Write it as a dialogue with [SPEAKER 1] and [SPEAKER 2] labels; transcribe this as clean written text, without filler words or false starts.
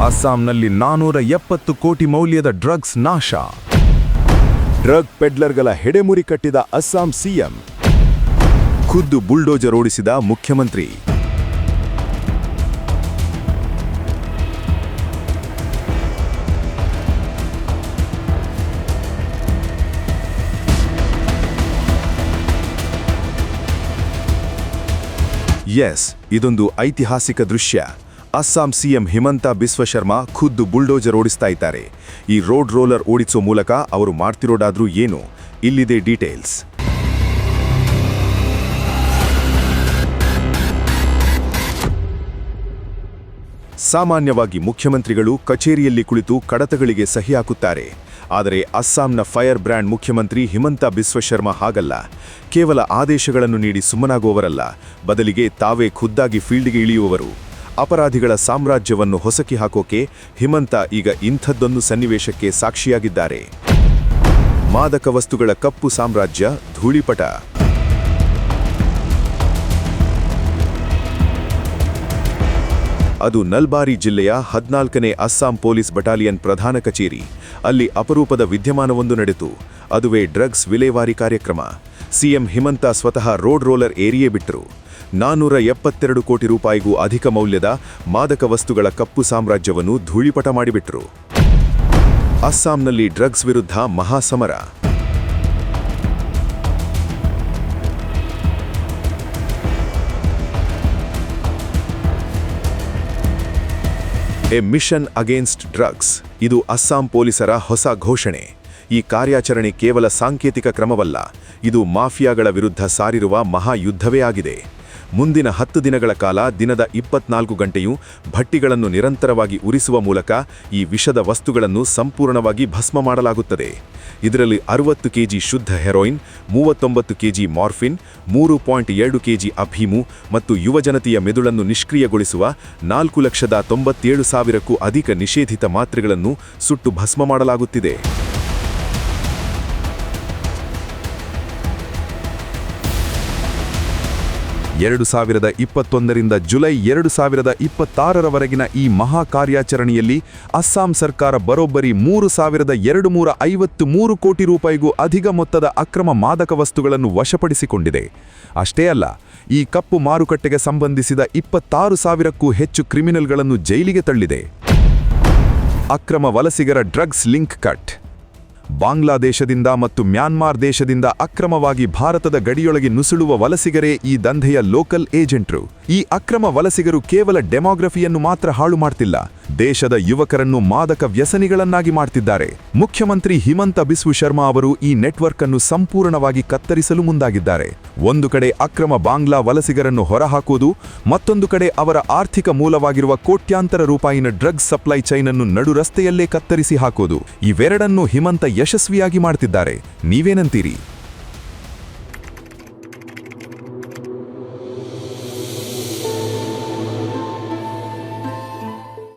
[SPEAKER 1] ಅಸ್ಸಾಂನಲ್ಲಿ 470 ಕೋಟಿ ಮೌಲ್ಯದ ಡ್ರಗ್ಸ್ ನಾಶ. ಡ್ರಗ್ ಪೆಡ್ಲರ್ಗಳ ಹೆಡೆಮುರಿ ಕಟ್ಟಿದ ಅಸ್ಸಾಂ ಸಿಎಂ. ಖುದ್ದು ಬುಲ್ಡೋಜರ್ ಓಡಿಸಿದ ಮುಖ್ಯಮಂತ್ರಿ. ಇದೊಂದು ಐತಿಹಾಸಿಕ ದೃಶ್ಯ. ಅಸ್ಸಾಂ ಸಿಎಂ ಹಿಮಂತ ಬಿಸ್ವ ಶರ್ಮಾ ಖುದ್ದು ಬುಲ್ಡೋಜರ್ ಓಡಿಸ್ತಾ ಇದ್ದಾರೆ. ಈ ರೋಡ್ ರೋಲರ್ ಓಡಿಸೋ ಮೂಲಕ ಅವರು ಮಾಡ್ತಿರೋದಾದ್ರೂ ಏನು? ಇಲ್ಲಿದೆ ಡೀಟೇಲ್ಸ್. ಸಾಮಾನ್ಯವಾಗಿ ಮುಖ್ಯಮಂತ್ರಿಗಳು ಕಚೇರಿಯಲ್ಲಿ ಕುಳಿತು ಕಡತಗಳಿಗೆ ಸಹಿ ಹಾಕುತ್ತಾರೆ. ಆದರೆ ಅಸ್ಸಾಂನ ಫೈರ್ ಬ್ರ್ಯಾಂಡ್ ಮುಖ್ಯಮಂತ್ರಿ ಹಿಮಂತ ಬಿಸ್ವ ಶರ್ಮಾ ಹಾಗಲ್ಲ. ಕೇವಲ ಆದೇಶಗಳನ್ನು ನೀಡಿ ಸುಮ್ಮನಾಗುವವರಲ್ಲ, ಬದಲಿಗೆ ತಾವೇ ಖುದ್ದಾಗಿ ಫೀಲ್ಡ್ಗೆ ಇಳಿಯುವವರು. ಅಪರಾಧಿಗಳ ಸಾಮ್ರಾಜ್ಯವನ್ನು ಹೊಸಕಿ ಹಾಕೋಕೆ ಹಿಮಂತ ಈಗ ಇಂಥದ್ದೊಂದು ಸನ್ನಿವೇಶಕ್ಕೆ ಸಾಕ್ಷಿಯಾಗಿದ್ದಾರೆ. ಮಾದಕ ವಸ್ತುಗಳ ಕಪ್ಪು ಸಾಮ್ರಾಜ್ಯ ಧೂಳಿಪಟ. ಅದು ನಲ್ಬಾರಿ ಜಿಲ್ಲೆಯ 14ನೇ ಅಸ್ಸಾಂ ಪೊಲೀಸ್ ಬಟಾಲಿಯನ್ ಪ್ರಧಾನ ಕಚೇರಿ. ಅಲ್ಲಿ ಅಪರೂಪದ ವಿದ್ಯಮಾನವೊಂದು ನಡೆಯಿತು. ಅದುವೇ ಡ್ರಗ್ಸ್ ವಿಲೇವಾರಿ ಕಾರ್ಯಕ್ರಮ. ಸಿಎಂ ಹಿಮಂತ ಸ್ವತಃ ರೋಡ್ ರೋಲರ್ ಏರಿಯೇ ಬಿಟ್ಟರು. 472 ಕೋಟಿ ರೂಪಾಯಿಗೂ ಅಧಿಕ ಮೌಲ್ಯದ ಮಾದಕ ವಸ್ತುಗಳ ಕಪ್ಪು ಸಾಮ್ರಾಜ್ಯವನ್ನು ಧೂಳಿಪಟ ಮಾಡಿಬಿಟ್ರು. ಅಸ್ಸಾಂನಲ್ಲಿ ಡ್ರಗ್ಸ್ ವಿರುದ್ಧ ಮಹಾಸಮರ. A mission against drugs. ಇದು ಅಸ್ಸಾಂ ಪೊಲೀಸರ ಹೊಸ ಘೋಷಣೆ. ಈ ಕಾರ್ಯಾಚರಣೆ ಕೇವಲ ಸಾಂಕೇತಿಕ ಕ್ರಮವಲ್ಲ, ಇದು ಮಾಫಿಯಾಗಳ ವಿರುದ್ಧ ಸಾರಿರುವ ಮಹಾಯುದ್ಧವೇ ಆಗಿದೆ. ಮುಂದಿನ 10 ದಿನಗಳ ಕಾಲ ದಿನದ 24 ಗಂಟೆಯೂ ಭಟ್ಟಿಗಳನ್ನು ನಿರಂತರವಾಗಿ ಉರಿಸುವ ಮೂಲಕ ಈ ವಿಷದ ವಸ್ತುಗಳನ್ನು ಸಂಪೂರ್ಣವಾಗಿ ಭಸ್ಮ ಮಾಡಲಾಗುತ್ತದೆ. ಇದರಲ್ಲಿ 60 ಕೆಜಿ ಶುದ್ಧ ಹೆರೋಯಿನ್, 39 ಕೆಜಿ ಮಾರ್ಫಿನ್, 3.2 ಕೆಜಿ ಅಫೀಮು ಮತ್ತು ಯುವಜನತೆಯ ಮೆದುಳನ್ನು ನಿಷ್ಕ್ರಿಯಗೊಳಿಸುವ 4,97,000ಕ್ಕೂ ಅಧಿಕ ನಿಷೇಧಿತ ಮಾತ್ರೆಗಳನ್ನು ಸುಟ್ಟು ಭಸ್ಮ ಮಾಡಲಾಗುತ್ತಿದೆ. 2021ರಿಂದ ಜುಲೈ 2026ರವರೆಗಿನ ಈ ಮಹಾ ಕಾರ್ಯಾಚರಣೆಯಲ್ಲಿ ಅಸ್ಸಾಂ ಸರ್ಕಾರ ಬರೋಬ್ಬರಿ 3,253 ಕೋಟಿ ರೂಪಾಯಿಗೂ ಅಧಿಕ ಮೊತ್ತದ ಅಕ್ರಮ ಮಾದಕ ವಸ್ತುಗಳನ್ನು ವಶಪಡಿಸಿಕೊಂಡಿದೆ. ಅಷ್ಟೇ ಅಲ್ಲ, ಈ ಕಪ್ಪು ಮಾರುಕಟ್ಟೆಗೆ ಸಂಬಂಧಿಸಿದ 26,000ಕ್ಕೂ ಹೆಚ್ಚು ಕ್ರಿಮಿನಲ್ಗಳನ್ನು ಜೈಲಿಗೆ ತಳ್ಳಿದೆ. ಅಕ್ರಮ ವಲಸಿಗರ ಡ್ರಗ್ಸ್ ಲಿಂಕ್ ಕಟ್. ಬಾಂಗ್ಲಾದೇಶದಿಂದ ಮತ್ತು ಮ್ಯಾನ್ಮಾರ್ ದೇಶದಿಂದ ಅಕ್ರಮವಾಗಿ ಭಾರತದ ಗಡಿಯೊಳಗೆ ನುಸುಳುವ ವಲಸಿಗರೇ ಈ ದಂಧೆಯ ಲೋಕಲ್ ಏಜೆಂಟ್ರು. ಈ ಅಕ್ರಮ ವಲಸಿಗರು ಕೇವಲ ಡೆಮೋಗ್ರಫಿಯನ್ನು ಮಾತ್ರ ಹಾಳು ಮಾಡ್ತಿಲ್ಲ, ದೇಶದ ಯುವಕರನ್ನು ಮಾದಕ ವ್ಯಸನಿಗಳನ್ನಾಗಿ ಮಾಡ್ತಿದ್ದಾರೆ. ಮುಖ್ಯಮಂತ್ರಿ ಹಿಮಂತ ಬಿಸ್ವ ಶರ್ಮಾ ಅವರು ಈ ನೆಟ್ವರ್ಕ್ ಅನ್ನು ಸಂಪೂರ್ಣವಾಗಿ ಕತ್ತರಿಸಲು ಮುಂದಾಗಿದ್ದಾರೆ. ಒಂದು ಕಡೆ ಅಕ್ರಮ ಬಾಂಗ್ಲಾ ವಲಸಿಗರನ್ನು ಹೊರಹಾಕುವುದು, ಮತ್ತೊಂದು ಕಡೆ ಅವರ ಆರ್ಥಿಕ ಮೂಲವಾಗಿರುವ ಕೋಟ್ಯಾಂತರ ರೂಪಾಯಿನ ಡ್ರಗ್ಸ್ ಸಪ್ಲೈ ಚೈನ್ ಅನ್ನು ನಡು ರಸ್ತೆಯಲ್ಲೇ ಕತ್ತರಿಸಿ ಹಾಕೋದು. ಇವೆರಡನ್ನೂ ಹಿಮಂತ ಯಶಸ್ವಿಯಾಗಿ ಮಾಡ್ತಿದ್ದಾರೆ. ನೀವೇನಂತೀರಿ?